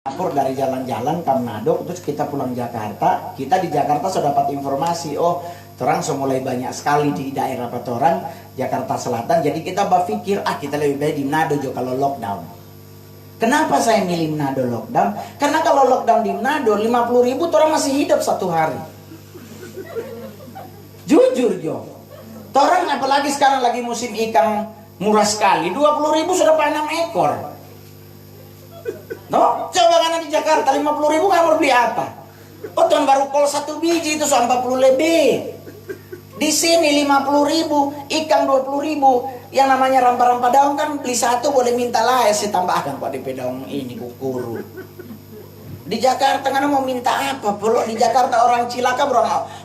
Singapura dari jalan-jalan ke Manado, terus kita pulang Jakarta. Kita di Jakarta sudah dapat informasi, oh orang sudah mulai banyak sekali di daerah Patoran, Jakarta Selatan. Jadi kita berpikir, kita lebih baik di Manado jo kalau lockdown. Kenapa saya milih Manado lockdown? Karena kalau lockdown di Manado 50.000 orang masih hidup satu hari. Jujur jo, orang apalagi sekarang lagi musim ikan murah sekali, 20.000 sudah pakai 6 ekor. No, coba karena di Jakarta 50.000 kamu beli apa? Oh, tuan baru kol 1 biji itu 40 lebih. Di sini 50.000, ikan 20.000. Yang namanya rampa-rampa daun kan beli 1 boleh minta lah, saya tambahkan Pak di pedang ini kukuru. Di Jakarta kan mau minta apa? Belum di Jakarta orang cilaka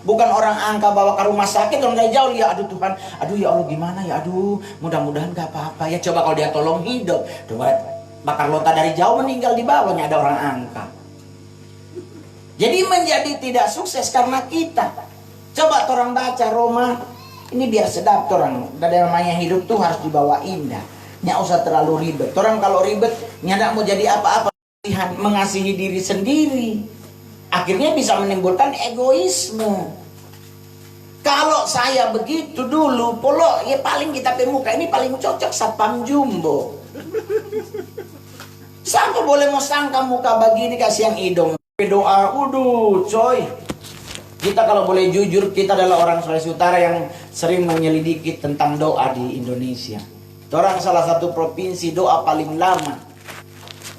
bukan orang angka bawa ke rumah sakit, orang dari jauh ya aduh Tuhan, aduh ya Allah gimana ya, aduh mudah-mudahan gak apa-apa ya. Coba kalau dia tolong hidup, coba bakar lontar dari jauh meninggal di bawahnya ada orang angka. Jadi menjadi tidak sukses karena kita. Coba orang baca Roma, ini biar sedap orang. Dan namanya hidup tuh harus dibawa indah. Nggak usah terlalu ribet. Orang kalau ribet, nggak mau jadi apa-apa. Mengasihi diri sendiri. Akhirnya bisa menimbulkan egoisme. Kalau saya begitu dulu, polo ya paling kita pemuka ini paling cocok satpam jumbo. Siapa boleh mau sangka muka begini kasih yang hidung. Doa, coy. Kita kalau boleh jujur, kita adalah orang Sulawesi Utara yang sering menyelidiki tentang doa di Indonesia. Orang salah satu provinsi doa paling lama.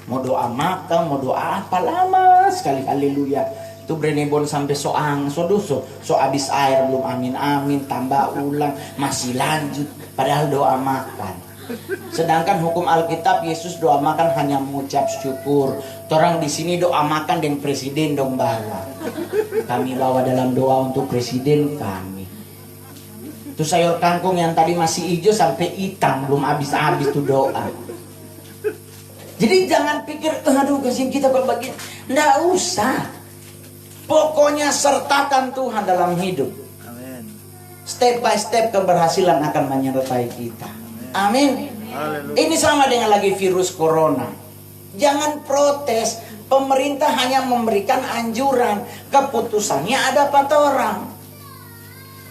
Mau doa makan, mau doa apa lama sekali, haleluya. Itu Brenebon sampai so habis air belum amin tambah ulang masih lanjut padahal doa makan. Sedangkan hukum Alkitab Yesus doa makan hanya mengucap syukur. Orang di sini doa makan dengan presiden dong bawa. Kami bawa dalam doa untuk presiden kami. Itu sayur kangkung yang tadi masih hijau sampai hitam belum habis tuh doa. Jadi jangan pikir aduh kasihan kita berbagi. Nggak usah. Pokoknya sertakan Tuhan dalam hidup. Amin. Step by step keberhasilan akan menyertai kita. Amin. Ini sama dengan lagi virus corona. Jangan protes. Pemerintah hanya memberikan anjuran. Keputusannya ada pada orang.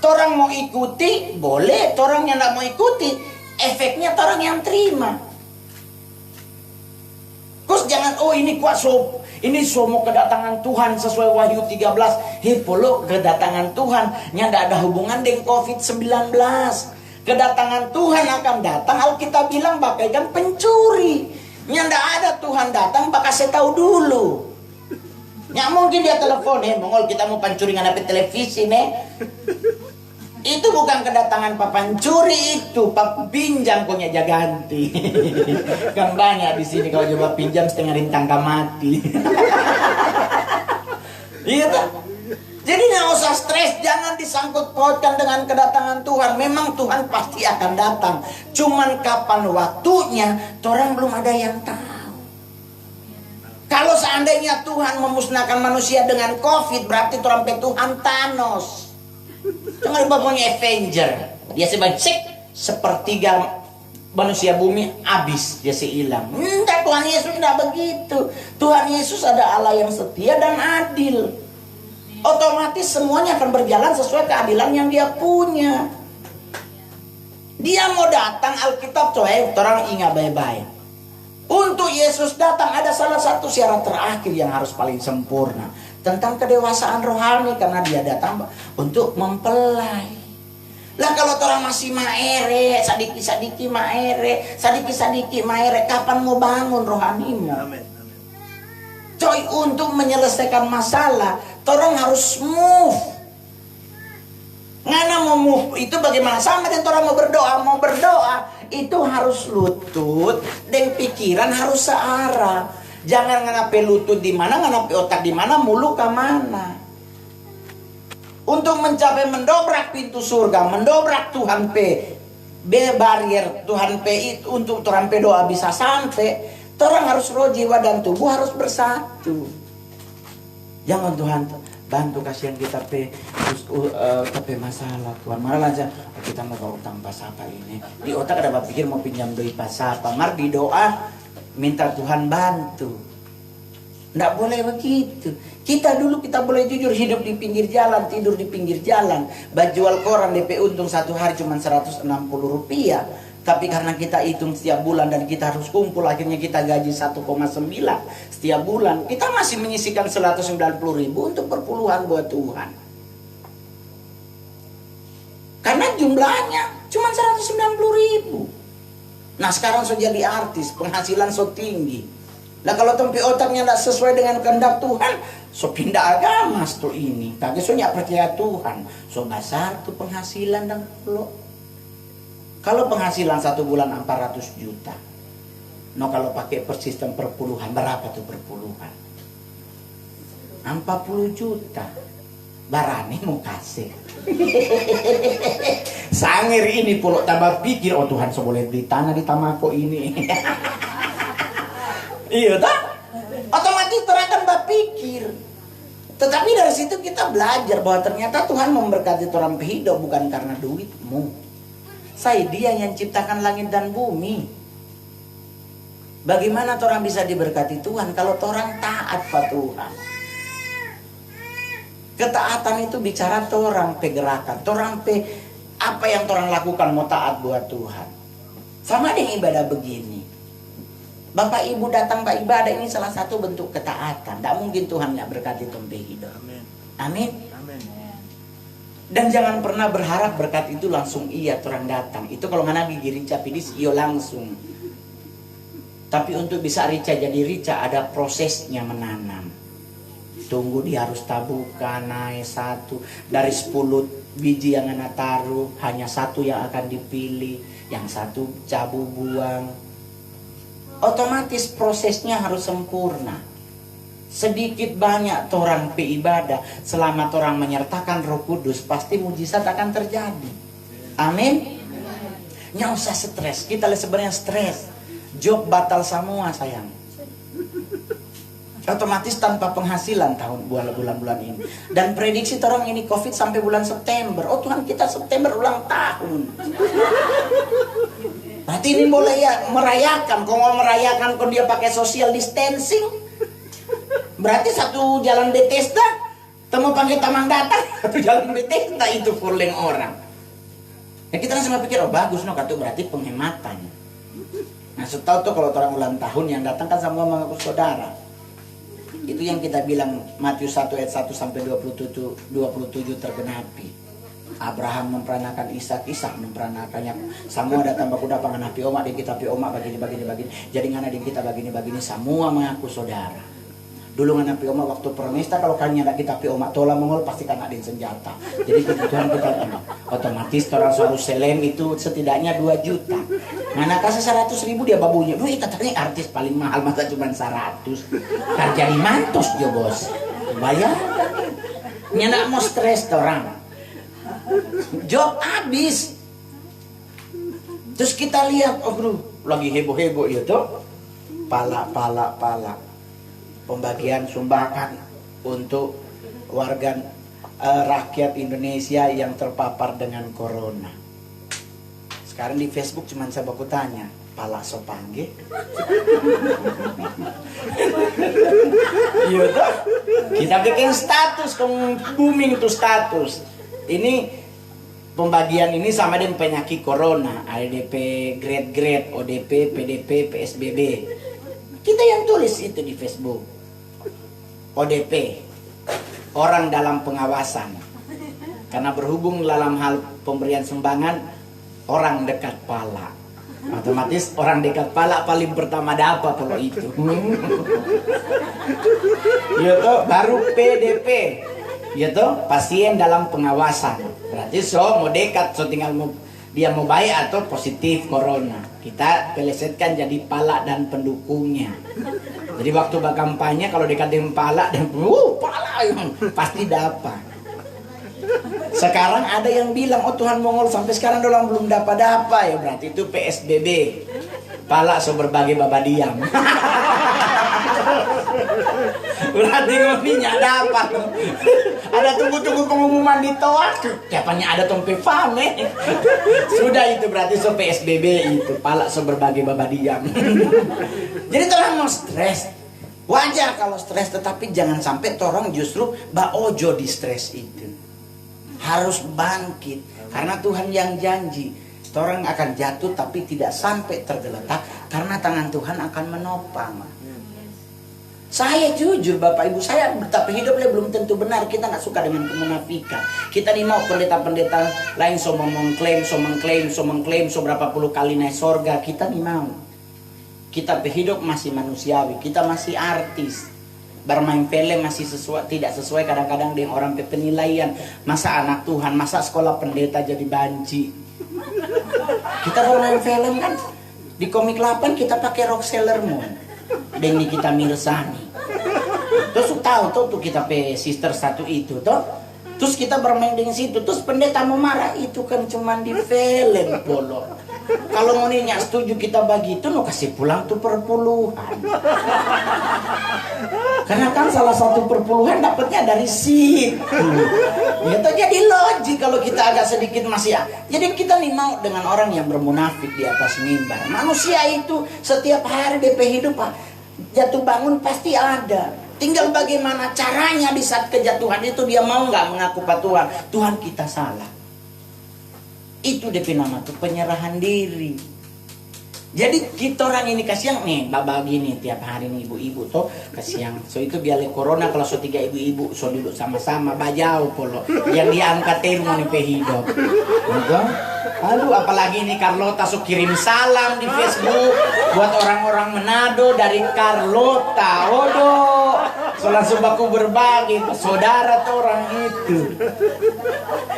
Orang mau ikuti boleh. Orang yang tidak mau ikuti efeknya orang yang terima. Terus jangan ini kuat ini semua kedatangan Tuhan sesuai Wahyu 13. Hipolo kedatangan Tuhan yang tidak ada hubungan dengan COVID-19. Kedatangan Tuhan akan datang, Alkitab bilang bagaikan pencuri. Yang tidak ada Tuhan datang, bakal saya tahu dulu. Nggak mungkin dia telepon, mongol kita mau pencuri ngadapin televisi, Itu bukan kedatangan Pak pencuri, itu Pak pinjam punya jaganti. Kan banyak di sini kalau coba pinjam setengah rintang mati. Iya tak? Jadi nggak usah stres, jangan disangkut pautkan dengan kedatangan Tuhan. Memang Tuhan pasti akan datang. Cuman kapan waktunya, orang belum ada yang tahu. Kalau seandainya Tuhan memusnahkan manusia dengan COVID, berarti orang Tuhan Thanos. Jangan punya Avenger. Dia sebanyak sepertiga manusia bumi habis, dia hilang. Enggak, Tuhan Yesus tidak begitu. Tuhan Yesus ada Allah yang setia dan adil. Otomatis semuanya akan berjalan sesuai keadilan yang dia punya. Dia mau datang, Alkitab orang ingat baik-baik. Untuk Yesus datang ada salah satu syarat terakhir yang harus paling sempurna. Tentang kedewasaan rohani, karena dia datang untuk mempelai. Lah kalau orang masih maere, sadiki maere, kapan mau bangun rohanimu? Amin. Coy, untuk menyelesaikan masalah, orang harus move. Ngana mau move itu bagaimana? Sama dengan orang mau berdoa itu harus lutut dan pikiran harus searah. Jangan nganape lutut di mana, nganape otak di mana, mulut ke mana. Untuk mencapai mendobrak pintu surga, mendobrak Tuhan barrier Tuhan itu untuk Tuhan doa bisa sampai. Orang harus roh, jiwa dan tubuh harus bersatu. Jangan Tuhan bantu kasihan kita masalah Tuhan. Malah aja kita mau utang pasapa ini. Di otak ada berpikir mau pinjam duit pasapa. Mar di doa minta Tuhan bantu. Nggak boleh begitu. Kita dulu kita boleh jujur hidup di pinggir jalan, tidur di pinggir jalan, jual koran DP untung satu hari cuma 160 rupiah. Tapi karena kita hitung setiap bulan dan kita harus kumpul, akhirnya kita gaji 1,9 setiap bulan. Kita masih menyisihkan 190.000 untuk perpuluhan buat Tuhan. Karena jumlahnya cuma 190.000. Nah sekarang sudah jadi artis, penghasilan so tinggi. Nah kalau tempi otaknya tidak sesuai dengan kehendak Tuhan, so pindah agama tuh ini. Tapi so nggak percaya Tuhan, so besar tuh penghasilan dan lo. Kalau penghasilan satu bulan 400 juta, no kalau pakai persistem perpuluhan berapa tuh perpuluhan? 40 juta. Barani mau kasih. Sangir ini pulok tambah pikir, oh Tuhan so boleh beli tanah di Tamako ini. Iya tak? Otomatis orang akan berpikir. Tetapi dari situ kita belajar bahwa ternyata Tuhan memberkati orang hidup bukan karena duitmu. Saya Dia yang ciptakan langit dan bumi. Bagaimana orang bisa diberkati Tuhan kalau orang taat pada Tuhan? Ketaatan itu bicara orang pergerakan, orang apa yang orang lakukan mau taat buat Tuhan. Sama dengan ibadah begini. Bapak Ibu datang beribadah ini salah satu bentuk ketaatan. Tidak mungkin Tuhan nggak berkati tempe hidup. Amin. Amin. Dan jangan pernah berharap berkat itu langsung iya orang datang. Itu kalau mana gigi rica pidis iyo langsung. Tapi untuk bisa rica jadi rica ada prosesnya menanam. Tunggu dia harus tabukan naik satu dari 10 biji yang anak taruh hanya satu yang akan dipilih, yang satu cabu buang. Otomatis prosesnya harus sempurna. Sedikit banyak orang beribadah, selama orang menyertakan Roh Kudus, pasti mujizat akan terjadi. Amin. Nggak usah stres. Kita sebenarnya stres. Job batal semua sayang. Otomatis tanpa penghasilan tahun bulan-bulan ini. Dan prediksi orang ini COVID sampai bulan September. Oh Tuhan, kita September ulang tahun. Berarti ini boleh ya merayakan. Kalau mau merayakan kalau dia pakai social distancing, berarti satu jalan Bethesda temu panggil tamang datang, satu jalan Bethesda itu full orang. Ya kita langsung pikir, oh bagus no, kata berarti penghematan. Nah setahu tuh kalau orang ulang tahun yang datang kan semua mengaku saudara. Itu yang kita bilang Matius 1 ayat 1 sampai 27 tergenapi. Abraham memperanakan Ishak, Ishak memperanakannya. Semua datang baku dapat api omak di kita pi omak begini. Jadi ngana di kita begini semua mengaku saudara. Dulu ngana pi omak waktu permesta kalau kalian ada kita pi omak tola mongol pasti kan ada senjata. Jadi kebutuhan kita ini. Otomatis orang suruh selem itu setidaknya 2 juta. Ngana kasih 100.000 dia babunya. Duh katanya artis paling mahal masa cuma 100. Kan jadi mantos jo bos. Bayar. Nyana mau stres orang. Job habis. Terus kita lihat, oh bro, lagi heboh-heboh itu, pala. Pembagian sumbangan untuk warga rakyat Indonesia yang terpapar dengan corona. Sekarang di Facebook cuman saya baku tanya, pala sopangge. Iya toh? Kita bikin status, booming tuh status. Ini pembagian ini sama dengan penyakit corona, ADP, grade, ODP, PDP, PSBB. Kita yang tulis itu di Facebook. ODP, orang dalam pengawasan. Karena berhubung dalam hal pemberian sumbangan, orang dekat pala. Otomatis orang dekat pala paling pertama dapat kalau itu. Ya toh, baru PDP. Ya toh, pasien dalam pengawasan. Berarti so mau dekat, so tinggal dia mau baik atau positif corona. Kita pelesetkan jadi pala dan pendukungnya. Jadi waktu kampanye kalau dekat dengan pala dan pala pasti dapat. Sekarang ada yang bilang, oh Tuhan Mongol sampai sekarang orang belum dapat apa ya, berarti itu PSBB. Pala so berbagi babadiam. Berarti ngopinya dapat. Ada tunggu-tunggu pengumuman di toa. Siapanya ada tompe fame. Sudah itu berarti so PSBB itu. Pala so berbagi babadiam. Jadi orang mau stres. Wajar kalau stres, tetapi jangan sampai orang justru baojo di stres itu. Harus bangkit, karena Tuhan yang janji orang akan jatuh tapi tidak sampai tergeletak, karena tangan Tuhan akan menopang. Saya jujur Bapak Ibu, saya betapa hidupnya belum tentu benar. Kita nggak suka dengan kemunafikan. Kita nih mau pendeta-pendeta lain so mengklaim so berapa puluh kali naik sorga. Kita nih mau. Kita hidup masih manusiawi, kita masih artis. Bermain film masih tidak sesuai kadang-kadang dengan orang penilaian. Masa anak Tuhan, masa sekolah pendeta jadi banci. Kita bermain film kan, di komik 8 kita pakai rok Sailor Moon. Dengan kita Mirsani. Terus tahu tuh kita pe sister satu itu toh. Terus kita bermain dengan situ. Terus pendeta mau marah, itu kan cuman di film polo. Kalau mau nanya setuju kita bagi itu, no kasih pulang tuh perpuluhan. Karena kan salah satu perpuluhan dapatnya dari situ. Ya tuh jadi logik kalau kita agak sedikit masih. Jadi kita nih mau dengan orang yang bermunafik di atas mimbar. Manusia itu setiap hari DP hidup jatuh bangun pasti ada. Tinggal bagaimana caranya di saat kejatuhan itu dia mau nggak mengaku Tuhan. Tuhan kita salah. Itu DP nama tuh penyerahan diri. Jadi kita orang ini kasihan nih, babak gini tiap hari nih ibu-ibu tuh kasihan. So itu biar corona kalau so 3 ibu-ibu so duduk sama-sama bajau polo. Yang diangkat termo nih hidup. Gitu. Aduh apalagi nih Carlota so kirim salam di Facebook buat orang-orang Manado dari Carlota. Waduh. So langsung baku berbagi ke saudara tuh orang itu.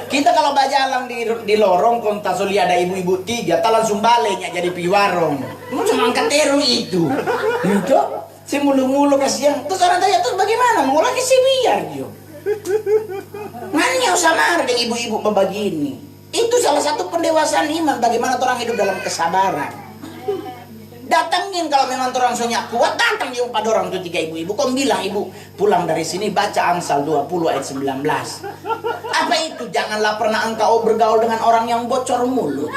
Kita kalau bajalang di lorong konta soli ada ibu-ibu 3, tak langsung baliknya jadi piwarong. Cuma angkat teru itu. Itu si mulu-mulu kasihan. Terus orang tanya terus bagaimana? Mau lagi si biar jo. Nanya sama dengan ibu-ibu begini. Itu salah satu pendewasaan iman. Bagaimana orang hidup dalam kesabaran. Datangin kalau memang orang sonya kuat, datang dia pada orang tuh 3 ibu-ibu. Kau bilang ibu pulang dari sini baca Amsal 20 ayat 19. Apa itu? Janganlah pernah engkau bergaul dengan orang yang bocor mulut.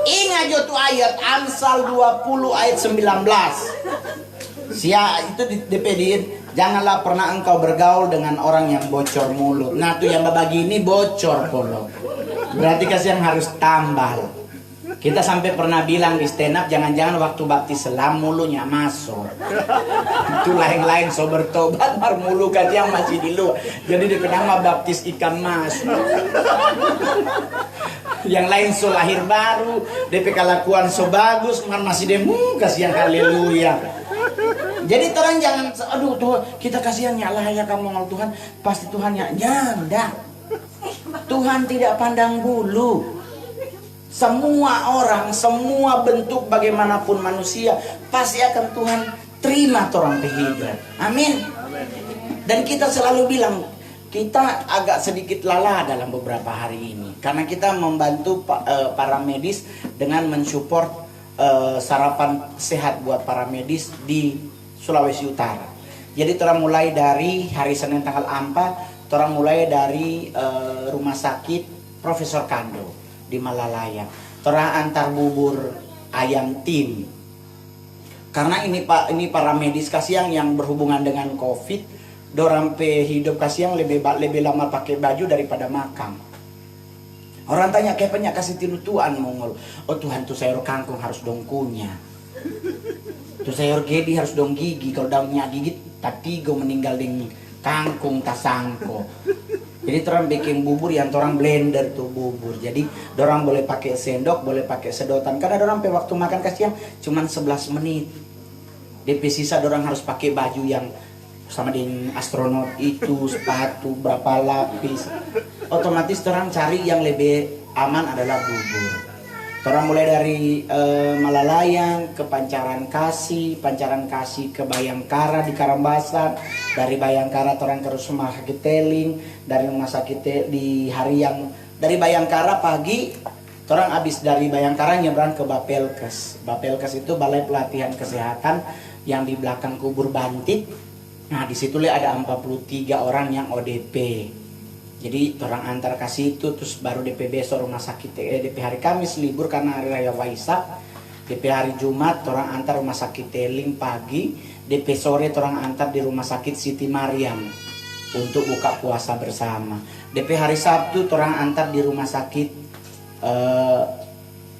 Ingat jo tuh ayat Amsal 20 ayat 19. Itu dipediin. Janganlah pernah engkau bergaul dengan orang yang bocor mulut. Nah tuh yang babagi ini bocor polo. Berarti kasih yang harus tambal. Kita sampai pernah bilang di stand up, jangan-jangan waktu baptis selam mulunya masuk. Itu lain-lain so bertobat baru mulu kasih yang masih di luar. Jadi dikenal baptis ikan mas. Yang lain so lahir baru, DP kelakuan so bagus, masih demo kasih yang haleluya. Jadi orang jangan, aduh Tuhan, kita kasihannya Allah ya kamu ngomong Tuhan, pasti Tuhannya jangan. Tuhan tidak pandang bulu. Semua orang, semua bentuk bagaimanapun manusia pasti akan Tuhan terima orang kehidupan. Amin. Dan kita selalu bilang kita agak sedikit lelah dalam beberapa hari ini karena kita membantu para medis dengan mensupport sarapan sehat buat para medis di Sulawesi Utara. Jadi orang mulai dari hari Senin tanggal 4, orang mulai dari rumah sakit Profesor Kando di Malalaya. Orang antar bubur ayam tim. Karena ini para medis kasihan yang berhubungan dengan COVID, dorang pe hidup kasihan lebih lama pakai baju daripada makan. Orang tanya kayak penyak kasih tinutuan mongol. Oh Tuhan tuh sayur kangkung harus dong kunyah. Tuh sayur gedi harus dong gigi. Kalau daunnya gigit tapi gue meninggal dengan kangkung tasangko. Jadi orang bikin bubur yang orang blender tuh bubur. Jadi orang boleh pakai sendok, boleh pakai sedotan. Karena orang pe waktu makan kasihan cuman 11 menit. DP sisa orang harus pakai baju yang sama dengan astronot itu, sepatu berapa lapis. Otomatis orang cari yang lebih aman adalah bubur. Orang mulai dari Malalayang ke Pancaran Kasih ke Bayangkara di Karambasan, dari Bayangkara orang ke rumah sakit Teling, dari rumah sakit di Hariang, dari Bayangkara pagi, orang habis dari Bayangkara nyebrang ke Bapelkes. Bapelkes itu Balai Pelatihan Kesehatan yang di belakang kubur Bantit. Nah disitulah ada 43 orang yang ODP. Jadi orang antar kasih itu terus baru DP besok rumah sakit DP hari Kamis libur karena hari raya Waisak. DP hari Jumat orang antar rumah sakit Teling pagi, DP sore orang antar di rumah sakit Siti Mariam untuk buka puasa bersama. DP hari Sabtu orang antar di rumah sakit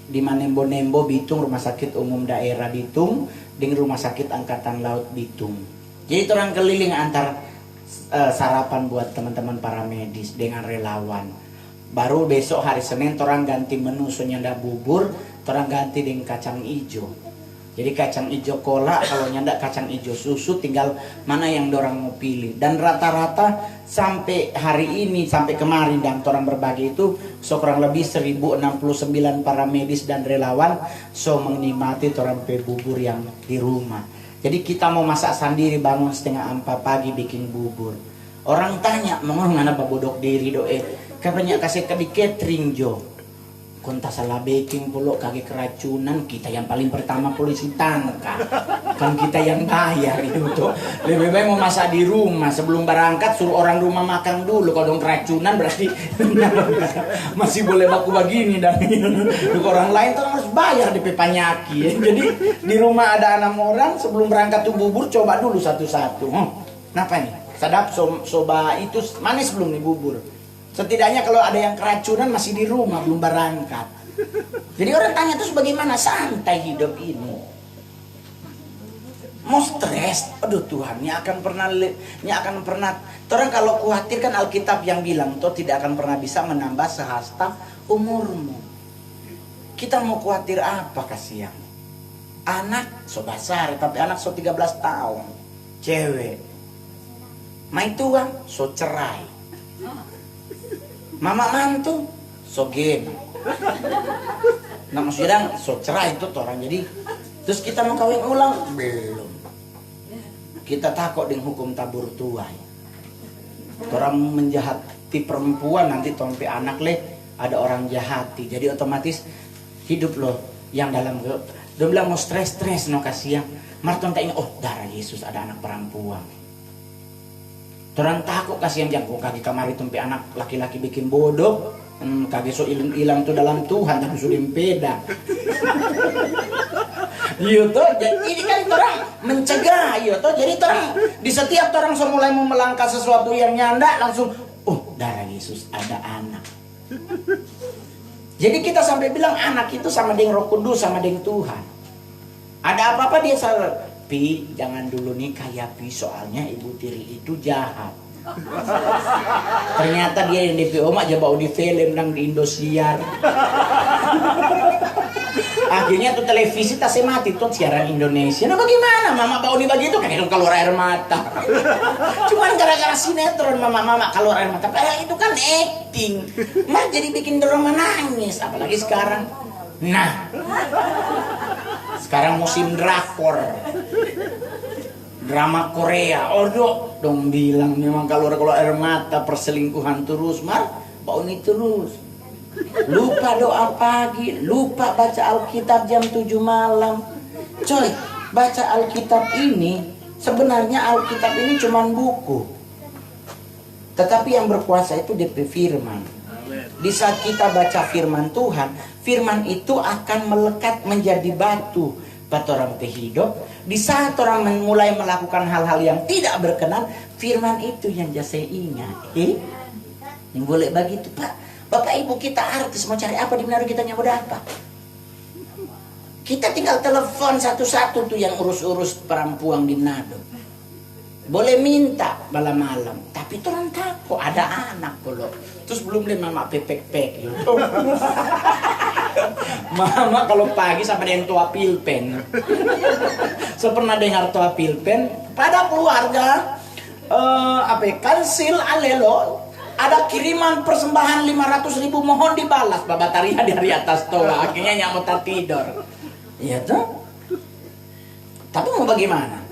di Manembo-Nembo Bitung, rumah sakit umum daerah Bitung, dengan rumah sakit Angkatan Laut Bitung. Jadi orang keliling antar sarapan buat teman-teman para medis dengan relawan. Baru besok hari Senin orang ganti menu, nyanda bubur, orang ganti dengan kacang hijau. Jadi kacang hijau kolak, kalau nyanda kacang hijau susu, tinggal mana yang orang mau pilih. Dan rata-rata sampai hari ini, sampai kemarin dan orang berbagi itu, kurang lebih 1069 para medis dan relawan menikmati orang bubur yang di rumah. Jadi kita mau masak sendiri, bangun 3:30 pagi bikin bubur. Orang tanya, "Mengapa ngana babodok diri doe?" Katanya kasih ke di catering jo. Konta salah baking pula kaki keracunan, kita yang paling pertama polisi tangkap. Kan kita yang bayar itu tuh. Lebih baik mau masak di rumah sebelum berangkat, suruh orang rumah makan dulu. Kalau dong keracunan berarti masih boleh baku begini dan orang lain tuh harus bayar di penyakit. Jadi di rumah ada 6 orang, sebelum berangkat tuh bubur coba dulu satu-satu. Kenapa nih? Sadap soba itu manis belum nih bubur? Setidaknya kalau ada yang keracunan masih di rumah belum berangkat. Jadi orang tanya terus bagaimana santai hidup ini? Mau stres, aduh Tuhan, ini akan pernah. Orang kalau khawatir kan Alkitab yang bilang, toh tidak akan pernah bisa menambah sehasta umurmu. Kita mau khawatir apa kasihan? Anak so besar, tapi anak so 13 tahun, cewek. Mai tua so cerai. Mama mantu so game. Nah maksudnya so cerai itu orang. Jadi terus kita mau kawin ulang belum. Kita takut dengan hukum tabur tuai. Orang menjahati perempuan nanti tompe anak ada orang jahati. Jadi otomatis hidup loh yang dalam dia bilang mau stres no kasihan. Marton tak ingat, oh darah Yesus ada anak perempuan. Orang takut kasihan jangkau kaki kamari tumpi anak laki-laki bikin bodoh. Kaki so hilang tuh dalam Tuhan tapi sudah impeda. Iya toh, ini kan orang mencegah, iya toh. Jadi orang di setiap orang mulai mau melangkah sesuatu yang nyanda langsung, oh darah Yesus ada anak. Jadi kita sampai bilang anak itu sama dengan Roh Kudus, sama dengan Tuhan. Ada apa-apa dia salah. Pi, jangan dulu nikah ya Pi, soalnya ibu tiri itu jahat. Ternyata dia yang di Omak aja bau di film nang di Indosiar. Akhirnya tuh televisi tak mati tuh siaran Indonesia. Nah bagaimana mama bau di begitu kan keluar air mata. Cuman gara-gara sinetron mama keluar air mata. Padahal itu kan acting. Mah jadi bikin dorong menangis, apalagi sekarang. Nah, sekarang musim drakor, drama Korea. Oh dong bilang memang kalau air mata perselingkuhan terus, bau ini terus. Lupa doa pagi, lupa baca Alkitab jam 7 malam. Coy, baca Alkitab ini sebenarnya Alkitab ini cuma buku. Tetapi yang berkuasa itu DP firman. Di saat kita baca firman Tuhan, firman itu akan melekat menjadi batu buat orang hidup. Di saat orang mulai melakukan hal-hal yang tidak berkenan, firman itu yang saya ingat. Yang boleh begitu Pak. Bapak ibu kita artis mau cari apa di Manado kita nyambut apa? Kita tinggal telepon satu-satu tuh yang urus-urus perempuan di Manado. Boleh minta malam-malam, tapi orang takut ada anak pula. Terus belum deh mama pepek-pek gitu. Mama kalau pagi sampai dengan tua pilpen. Saya pernah dengar tua pilpen pada keluarga kansil alelo ada kiriman persembahan 500.000 mohon dibalas Bapak Taria dari atas toa. Akhirnya nyamuk tidur. Iya tuh. Tapi mau bagaimana?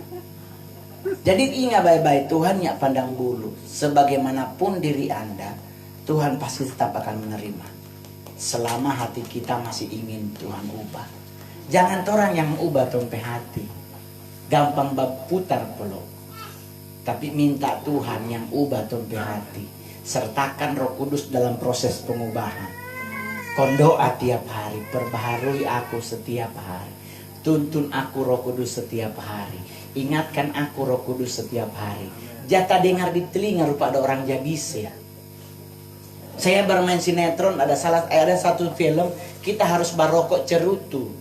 Jadi ingat baik-baik, Tuhan yang pandang bulu. Sebagaimanapun diri Anda, Tuhan pasti tetap akan menerima. Selama hati kita masih ingin Tuhan ubah. Jangan orang yang ubah tompe hati. Gampang putar peluk. Tapi minta Tuhan yang ubah tompe hati. Sertakan Roh Kudus dalam proses pengubahan. Kondoa tiap hari, perbaharui aku setiap hari. Tuntun aku Roh Kudus setiap hari. Ingatkan aku Roh Kudus setiap hari. Jatah dengar di telinga rupa ada orang Jabise. Saya bermain sinetron, ada satu film, kita harus barokok cerutu.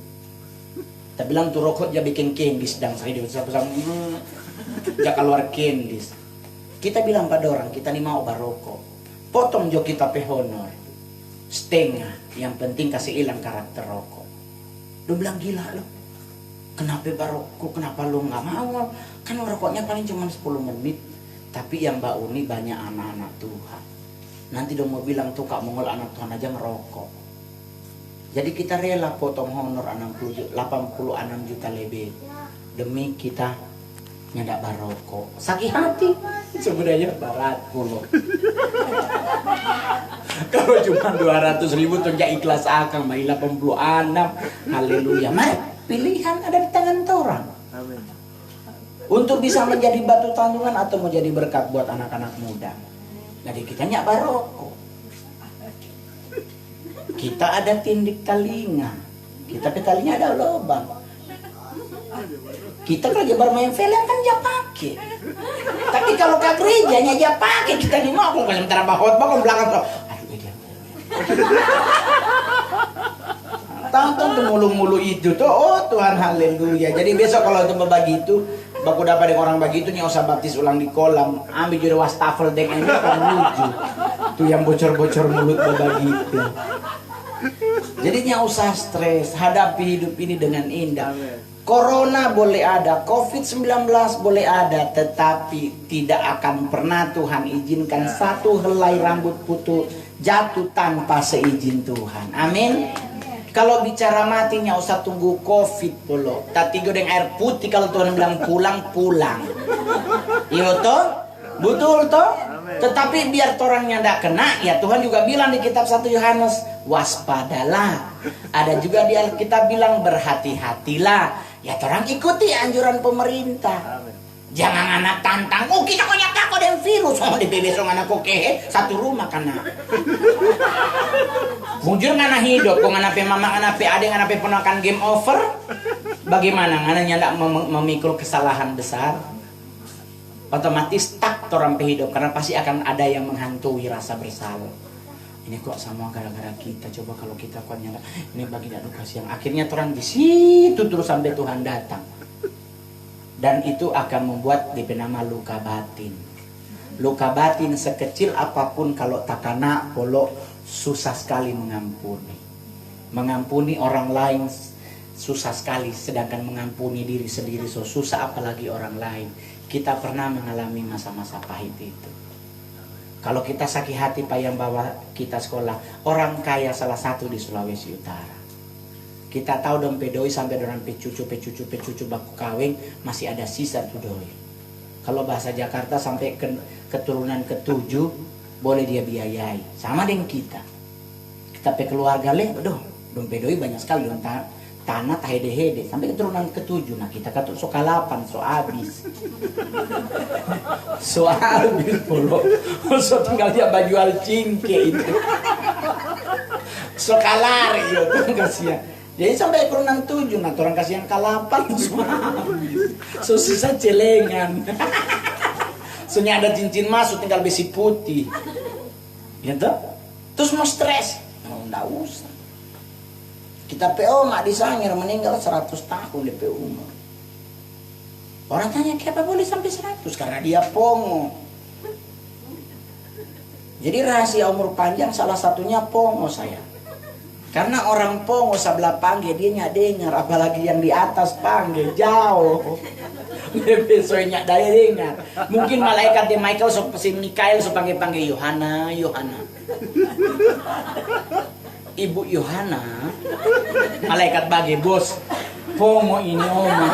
Kita bilang tuh rokok dia bikin kendis, sedang saya dia keluar kendis. Kita bilang pada orang, kita ni mau barokok. Potong jo kita pe honor. Setengah, yang penting kasih hilang karakter rokok. Dia bilang gila loh. Kenapa barokok, kenapa lu nggak mau? Kan rokoknya paling cuma 10 menit. Tapi yang Mbak Uni banyak anak-anak Tuhan. Nanti dong mau bilang tuh Kak Mongol anak Tuhan aja ngerokok. Jadi kita rela potong honor 86 juta lebih demi kita nyedak barokok. Sakit hati sebenarnya barat pulau. Kalau cuma 200.000 tuh ya ikhlas akang mai 86. Haleluya. Mari pilihan ada di tangan orang. Amin. Untuk bisa menjadi batu tandungan atau mau jadi berkat buat anak-anak muda. Jadi kita nyak barokok. Kita ada tindik telinga. Kita pe telinga ada lubang. Kita kalau bermain film kan dia pakai. Tapi kalau ke gerejanya dia pakai. Kita di mau kalau sementara bahot bakal belakang. Aduh dia. Tonton tuh mulu-mulu itu tuh. Oh Tuhan haleluya. Jadi besok kalau untuk berbagi itu, baku dapat dengan orang bagi itu nih usah baptis ulang di kolam. Ambil jadi wastafel dek ini kan lucu. Tuh yang bocor-bocor mulut berbagi itu. Jadinya usah stres, hadapi hidup ini dengan indah. Corona boleh ada, COVID-19 boleh ada, tetapi tidak akan pernah Tuhan izinkan satu helai rambut putih jatuh tanpa seizin Tuhan. Amin. Kalau bicara matinya usah tunggu COVID dulu. Tadi goreng air putih kalau Tuhan bilang pulang. Iya toh? Betul toh? Tetapi biar orangnya tidak kena, ya Tuhan juga bilang di kitab 1 Yohanes, waspadalah. Ada juga di Alkitab bilang berhati-hatilah. Ya orang ikuti anjuran pemerintah. Jangan anak tantang, oh kita kok nyata kok ada virus. Oh di besok anak kok satu rumah kena. Bujur ngana hidup, kok ngana pe mama ngana pe adek ngana pe ponakan game over. Bagaimana ngana nyandak memikul kesalahan besar? Otomatis tak orang pe hidup karena pasti akan ada yang menghantui rasa bersalah. Ini kok sama gara-gara kita, coba kalau kita kuat nyandak ini bagi tidak edukasi yang akhirnya orang di situ terus sampai Tuhan datang. Dan itu akan membuat dipenama luka batin. Luka batin sekecil apapun kalau tak kena polo susah sekali mengampuni. Mengampuni orang lain susah sekali, sedangkan mengampuni diri sendiri so susah apalagi orang lain. Kita pernah mengalami masa-masa pahit itu. Kalau kita sakit hati pak yang bawa kita sekolah, orang kaya salah satu di Sulawesi Utara. Kita tahu dong pedoi sampai orang pecucu baku kawin masih ada sisa tuh doi. Kalau bahasa Jakarta sampai keturunan ke-7 boleh dia biayai. Sama dengan kita. Kita pe keluarga leh, aduh, dong pedoi banyak sekali dong tanah tahede-hede sampai keturunan ke-7. Nah kita katuk so kalapan, so habis. So habis polo. So tinggal dia baju cingke itu. So kalar gitu kasihan. Jadi sampai keturunan 7, nah orang kasihan kalapan so habis. So sisa celengan. Soalnya ada cincin masuk tinggal besi putih. Gitu? Terus mau stres? Oh, enggak usah. Kita PO mak disangir meninggal 100 tahun di PO umur. Orang tanya kenapa boleh sampai 100? Karena dia pongo. Jadi rahasia umur panjang salah satunya pongo saya. Karena orang pongo sebelah panggil dia nyak dengar, apalagi yang di atas panggil jauh. Besoknya daya dengar. Mungkin malaikat di Michael si Mikael so panggil Yohana. Ibu Yohana, malaikat bagi bos, pongo ini oma.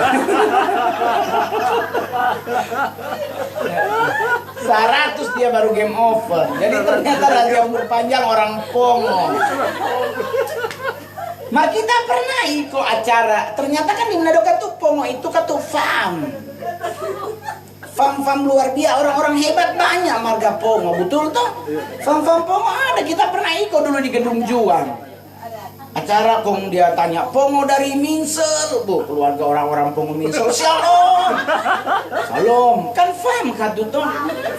100 dia baru game over. Jadi ternyata rahasia umur panjang orang pongo. Mak kita pernah ikut acara, ternyata kan di Manado tuh pongo itu katu fam luar biasa, orang-orang hebat banyak marga pongo, betul toh? Fam pongo ada, kita pernah ikut dulu di Gedung Juang. Acara kong dia tanya, Pongo dari Minsel, bu, keluarga orang-orang Pongo Minsel, shalom, shalom, kan fam katuton,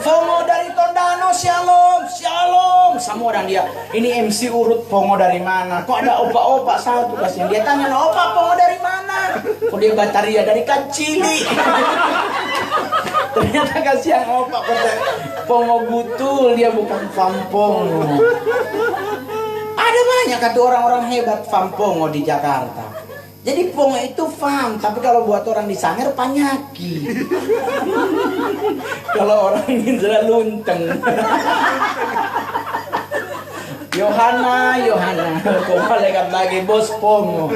Pongo dari Tondano, shalom, shalom, sama orang dia, ini MC urut Pongo dari mana? Kok ada opa-opa satu kasih dia tanya, opa Pongo dari mana? Kok dia Bataria dari Kancili? Ternyata kasihan opa Pongo Butul, dia bukan fam Pongo. Ada banyak kata orang-orang hebat fam Pongo di Jakarta. Jadi Pongo itu fam, tapi kalau buat orang di Sangir Panyaki. Kalau orang Indra Lunteng. Yohana, kok malaikat lagi bos Pongo.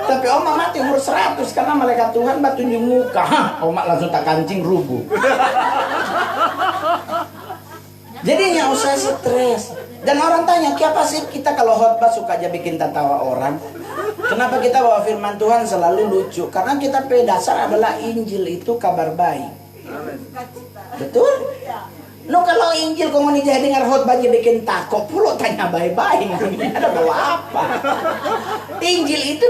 Tapi Oma mati umur 100 karena malaikat Tuhan tunjuk muka. Oma langsung tak kancing rubuh. Jadi nggak usah stres. Dan orang tanya, kenapa sih kita kalau khotbah suka aja bikin tertawa orang? Kenapa kita bawa firman Tuhan selalu lucu? Karena kita pada dasar adalah Injil itu kabar baik. Betul? No kalau Injil kau mau jadi dengar khotbahnya bikin takut, pulau tanya baik-baik. Ada bawa apa? Injil itu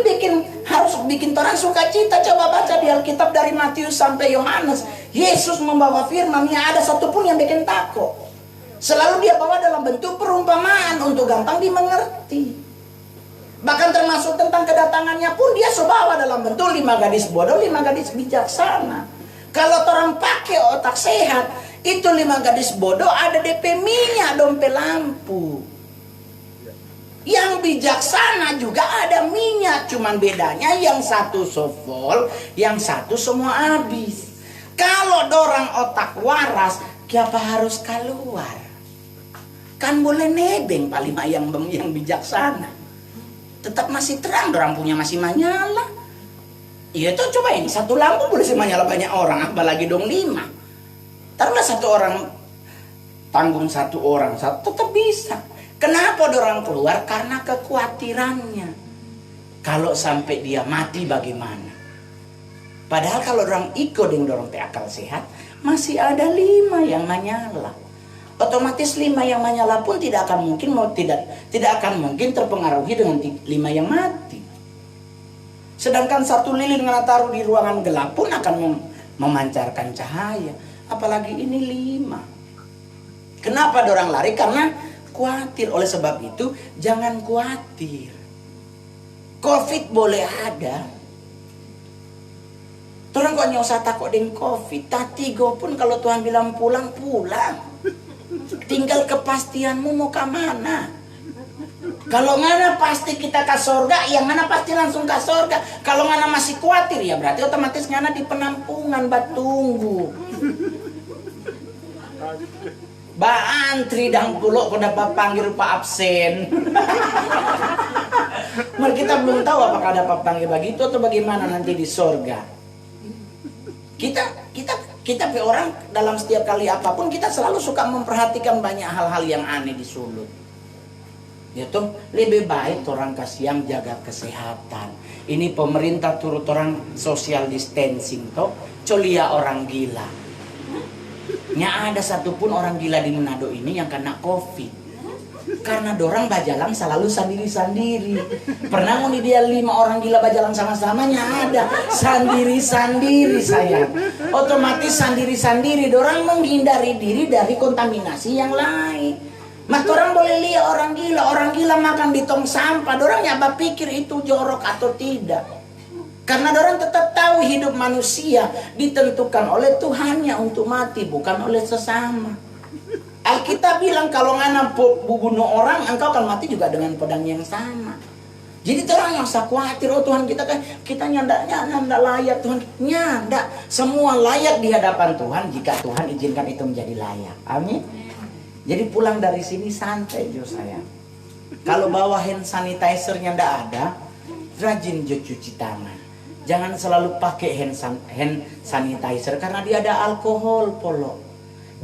harus bikin orang sukacita. Coba baca di Alkitab dari Matius sampai Yohanes. Yesus membawa firman-Nya, ada satupun yang bikin takut. Selalu dia bawa dalam bentuk perumpamaan untuk gampang dimengerti. Bahkan termasuk tentang kedatangannya pun dia bawa dalam bentuk 5 gadis bodoh, 5 gadis bijaksana. Kalau orang pakai otak sehat, itu 5 gadis bodoh ada DP minyak dompet lampu. Yang bijaksana juga ada minyak, cuman bedanya yang satu sofol, yang satu semua habis. Kalau dorang otak waras, kenapa harus keluar? Kan boleh nebeng paling yang bijaksana. Tetap masih terang, orang punya masih menyala. Iya tuh coba ini, satu lampu boleh sih menyala banyak orang, apalagi dong 5. Taruhlah satu orang tanggung satu orang, tetap bisa. Kenapa orang keluar? Karena kekhawatirannya. Kalau sampai dia mati bagaimana? Padahal kalau orang ikut dengan orang akal sehat, masih ada 5 yang menyala. Otomatis 5 yang menyala pun tidak akan mungkin terpengaruhi dengan 5 yang mati. Sedangkan satu lilin yang taruh di ruangan gelap pun akan memancarkan cahaya. Apalagi ini 5. Kenapa orang lari? Karena khawatir. Oleh sebab itu jangan khawatir. Covid boleh ada. Orang kok nyosah takut dengan Covid. Tatigo pun kalau Tuhan bilang pulang. Tinggal kepastianmu mau ke mana. Kalau ngana pasti kita ke surga, yang ngana pasti langsung ke surga. Kalau ngana masih khawatir, ya berarti otomatis ngana di penampungan, batunggu. Ba antri dang pulo kau dapat panggil Pak absen. Mereka kita belum tahu apakah dapat panggil begitu atau bagaimana nanti di surga. Kita orang dalam setiap kali apapun kita selalu suka memperhatikan banyak hal-hal yang aneh di sulut. Yaitu lebih baik orang kasihan jaga kesehatan. Ini pemerintah turut orang social distancing toh, colia orang gila. Nya ada satupun orang gila di Manado ini yang kena Covid. Karena dorang bajalang selalu sendiri-sendiri. Pernah nguni dia 5 orang gila bajalang sama-sama, nya ada sendiri-sendiri sayang. Otomatis sendiri-sendiri dorang menghindari diri dari kontaminasi yang lain. Maka orang boleh lihat orang gila makan di tong sampah, dorang nyaba pikir itu jorok atau tidak. Karena dorang tetap tahu hidup manusia ditentukan oleh Tuhannya untuk mati, bukan oleh sesama. Alkitab bilang kalau ngana bunuh orang, engkau akan mati juga dengan pedang yang sama. Jadi orang yang usah khawatir, oh Tuhan kita nyanda layak Tuhan. Nyanda, semua layak di hadapan Tuhan jika Tuhan izinkan itu menjadi layak. Amin. Jadi pulang dari sini santai jo sayang. Kalau bawa hand sanitizer-nya ndak ada, rajin jo cuci tangan. Jangan selalu pakai hand sanitizer karena dia ada alkohol polo.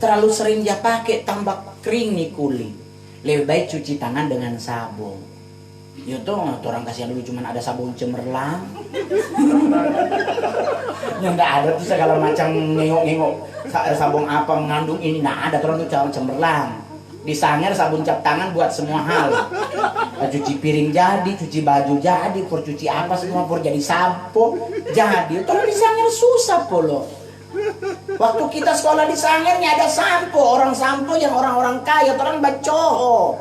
Terlalu sering dia pakai tambah kering nih kulit. Lebih baik cuci tangan dengan sabun. Ya tuh orang kasihan dulu cuman ada sabun cemerlang. Yang nggak ada tuh segala macam ngengok sabun apa mengandung ini. Nah ada orang tuh cemerlang. Di Sanger sabun cap tangan buat semua hal. Cuci piring jadi, cuci baju jadi, pur cuci apa semua pur jadi sampo jadi. Kalau di Sanger susah polo. Waktu kita sekolah di Sangernya ada sampo, orang sampo yang orang-orang kaya, orang bacoho.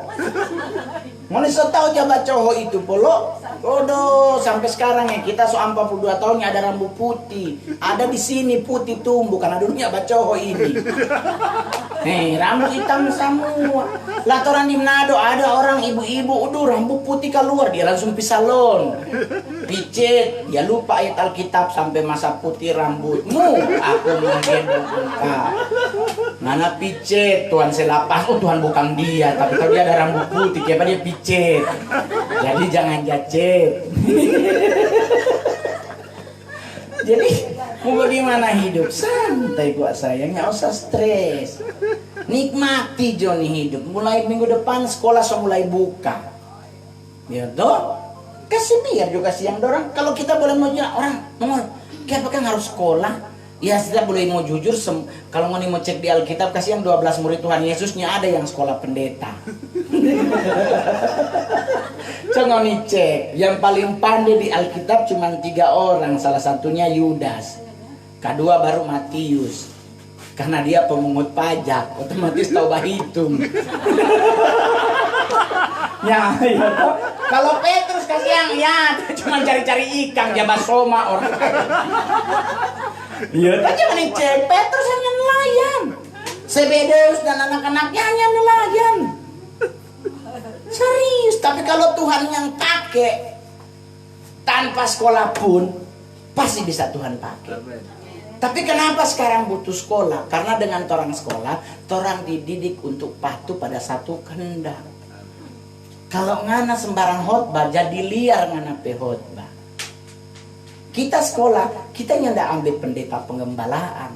Mau tahu aja bacoho itu polo. Odo, sampai sekarang ya kita 42 tahunnya ada rambut putih. Ada di sini putih tumbuh karena dulunya bacoho ini. Nih, rambut hitam semua. Latoran di Manado ada orang ibu-ibu, rambut putih keluar, dia langsung pi salon. Picit, dia lupa ayat Alkitab sampai masa putih rambutmu. Aku menggendong engkau. Mana picit, Tuhan selapas, Tuhan bukan dia, tapi kalau dia ada rambut putih, kenapa dia picit? Jadi jangan jacet. Jadi mau bagaimana hidup santai buat saya, nggak usah stres, nikmati Joni hidup. Mulai minggu depan sekolah sudah mulai buka, ya toh kasih biar juga siang dorang. Kalau kita boleh mau orang nomor, kenapa kan harus sekolah? Ya kita boleh mau jujur, kalau mau cek di Alkitab kasih yang 12 murid Tuhan Yesusnya ada yang sekolah pendeta. Jangan cek, yang paling pandai di Alkitab cuma 3 orang, salah satunya Yudas, kedua baru Matius, karena dia pemungut pajak, otomatis tahu bahitung. Ya, kalau Petrus kasih yang cuma cari-cari ikan, jabat soma orang. Iya, tapi jangan cek, Petrus hanya nelayan, Zebedeus dan anak-anaknya hanya nelayan. Serius, tapi kalau Tuhan yang pakai tanpa sekolah pun pasti bisa Tuhan pakai. Tapi kenapa sekarang butuh sekolah? Karena dengan orang sekolah, orang dididik untuk patuh pada satu kehendak. Kalau ngana sembarang khotbah, jadi liar ngana pe khotbah. Kita sekolah, kita nyanda ambil pendeta pengembalaan.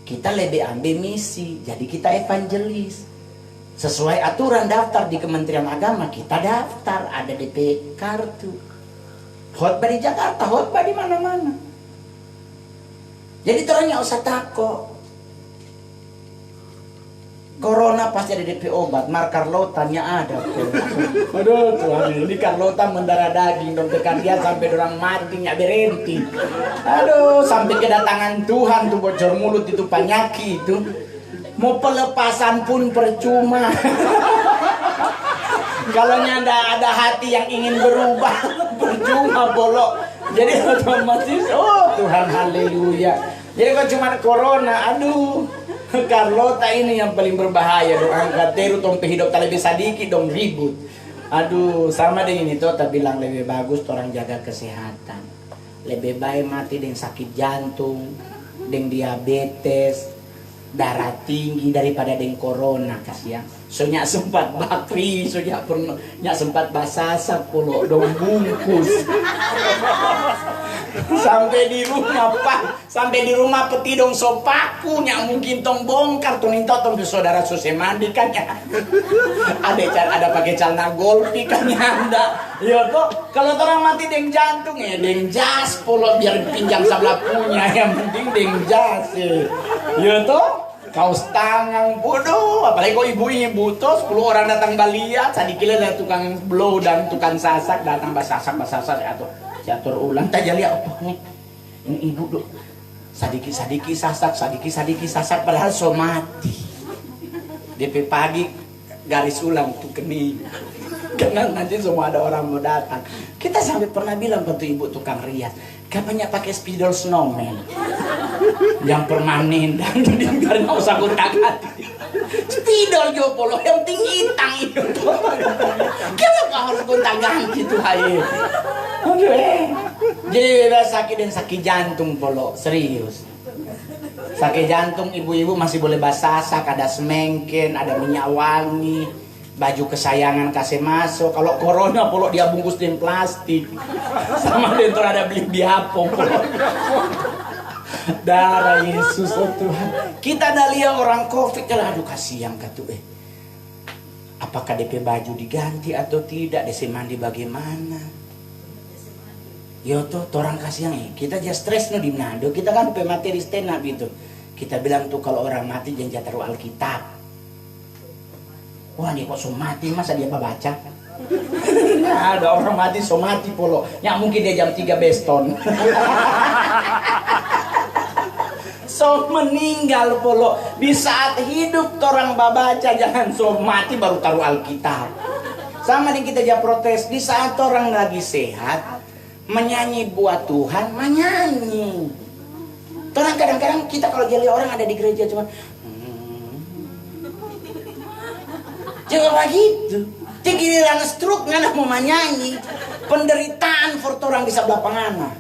Kita lebih ambil misi, jadi kita evangelis. Sesuai aturan daftar di Kementerian Agama, kita daftar, ada DP kartu. Khotbah di Jakarta, khotbah di mana-mana. Jadi ternyata usah takut. Corona pasti ada DP obat, Mar Carlotanya ada. Aduh Tuhan, ini Carlota mendarah daging dong, tekan dia sampai orang mati nyak berhenti. Aduh, sampai kedatangan Tuhan tuh bocor mulut itu penyakit itu. Mau pelepasan pun percuma. Kalau nyanda ada hati yang ingin berubah, percuma bolok. Jadi otomatis, oh Tuhan haleluya. Jadi kalau cuma corona, aduh. Carlota ini yang paling berbahaya dong, angkat teru tong hidup tak lebih sadiki dong ribut. Aduh, sama dengan itu tak bilang lebih bagus orang jaga kesehatan. Lebih baik mati dengan sakit jantung, dengan diabetes, darah tinggi daripada dengan corona kasihan. Soalnya sempat bakri, soalnya pernah sempat basasa pulau dong bungkus. Sampai di rumah sampai di rumah peti dong sopaku nya mungkin tong bongkar tong into tong saudara susah mandi kan ya. Ada pakai celana golpi kan ya anda. Ya toh kalau orang mati deng jantung ya deng jas pulau biar pinjam sebelah punya yang penting deng jas ya toh. Kaos tangan bodoh, apalagi kok ibu-ibu tuh 10 orang datang baliat, sadikile ada tukang blow dan tukang sasak datang basasak atau catur ulang tak jadi apa nih ini ibu dok sadiki sasak padahal so mati DP pagi garis ulang tuh kening karena nanti semua ada orang mau datang. Kita sampai pernah bilang ke ibu tukang rias kapannya pakai spidol snowman yang permanen dan biar nggak usah gonta-ganti spidol jopolo yang tinggi tang itu kenapa harus gonta-ganti tuh hai. Aduh jadi bebas sakit jantung polo serius. Sakit jantung ibu-ibu masih boleh basasak, ada semengken, ada minyak wangi, baju kesayangan kasih masuk. Kalau corona polo dia bungkus dengan plastik sama dentor ada beli biapong polo. Darah Yesus oh Tuhan. Kita dah lihat orang covid aduh kasihan katu apakah DP baju diganti atau tidak, DC mandi bagaimana. Yo tuh orang kasihan kita aja stres no di Manado. Kita kan materi stand up gitu. Kita bilang tuh kalau orang mati jangan taruh Alkitab. Wah dia kok so mati, masa dia baca? Nggak ada orang mati so mati polo. Ya mungkin dia jam 3 beston. So meninggal polo. Di saat hidup orang babaca, jangan so mati baru taruh Alkitab. Sama dengan kita aja protes. Di saat orang lagi sehat, menyanyi buat Tuhan, menyanyi. Orang kadang-kadang kita kalau jadi orang ada di gereja cuma jangan begitu. Di giliran stroke ngana mau menyanyi, penderitaan for orang di sebelah pengana.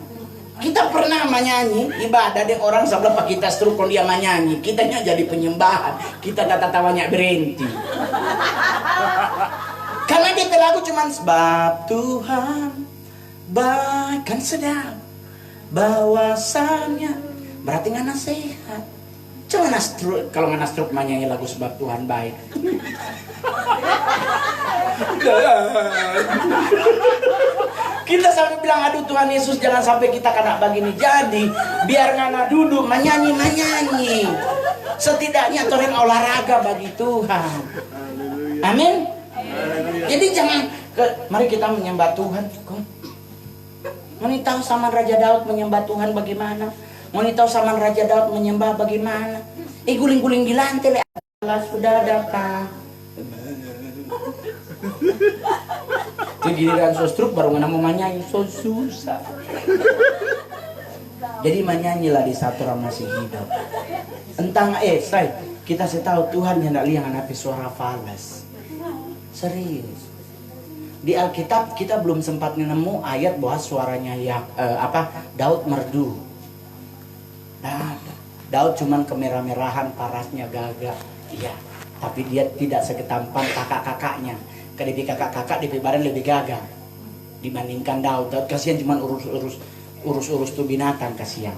Kita pernah menyanyi ibadah deh orang sebelah pak kita stroke kalau dia menyanyi, kitanya jadi penyembahan, kita tawanya berhenti. Karena dia lagu cuman sebab Tuhan baik kan sedang bahwasannya, berarti ngana sehat. Cuma stroke, kalau ngana stroke menyanyi lagu sebab Tuhan baik. Kita sampai bilang aduh Tuhan Yesus jangan sampai kita kena begini. Jadi biar ngana duduk menyanyi. Setidaknya orang olahraga bagi Tuhan. Amin. Jadi jangan mari kita menyembah Tuhan. Mau tahu sama Raja Daud menyembah Tuhan bagaimana? Mau tahu sama Raja Daud menyembah bagaimana? Guling-guling di lantai Allah sudah datang. Itu giliran so stroke baru ngana mau menyanyi, so susah. Jadi menyanyilah di saat orang masih hidup. Entang kita tahu Tuhan hendak liang anak suara falas. Serius. Di Alkitab kita belum sempat nemu ayat bahwa suaranya Daud merdu. Daud cuman kemerah-merahan, parasnya gagah. Iya. Tapi dia tidak seketampan kakak-kakaknya. Kedepi kakak-kakak di bareng lebih gagah dibandingkan Daud. Daud kasihan cuma urus tuh binatang, kasihan.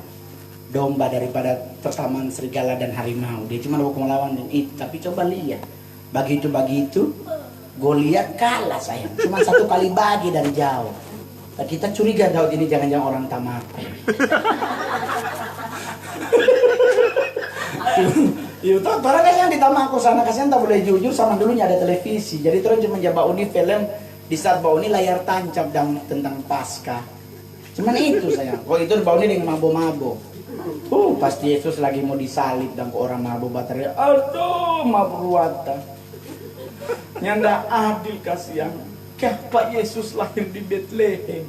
Domba daripada persamaan serigala dan harimau. Dia cuma mau melawan dan itu. Tapi coba lihat. Begitu Goliat kalah sayang. Cuma 1 kali bagi dari jauh. Nah, kita curiga Daud ini jangan-jangan orang Tamako. Itu orang kan yang di Tamako sana kasihan tak boleh jujur sama dulunya ada televisi. Jadi terus cuma Bauni film di saat Bauni layar tancap dan tentang Paskah. Cuman itu sayang. Kalau itu Bauni dengan mabo-mabo. Pasti Yesus lagi mau disalib dan orang mabo baterai. Aduh, mabruata. Nyanda adil kasihan. Kenapa Yesus lahir di Bethlehem?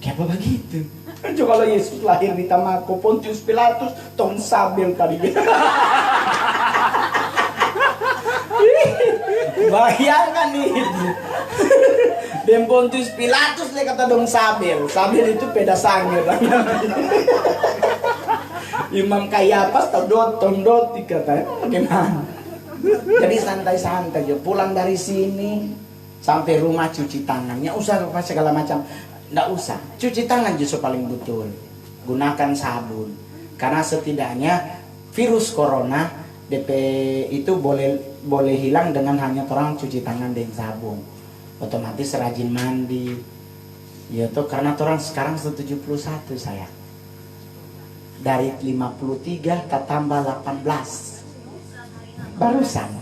Kenapa begitu? Coba kalau Yesus lahir di Tamako, Pontius Pilatus, Tom Sabel kali. Bayangkan itu. Dan Pontius Pilatus le kata Tom Sabel. Sabel itu peda sangir. Imam Kayapas tau dot dikata. Bagaimana? Jadi santai-santai aja. Pulang dari sini sampai rumah cuci tangannya. Usah segala macam. Nggak usah, cuci tangan justru paling betul. Gunakan sabun. Karena setidaknya virus corona DP itu boleh hilang dengan hanya orang cuci tangan dengan sabun. Otomatis rajin mandi. Ya tuh karena orang sekarang 71 saya. Dari 53 tak tambah 18. Barusan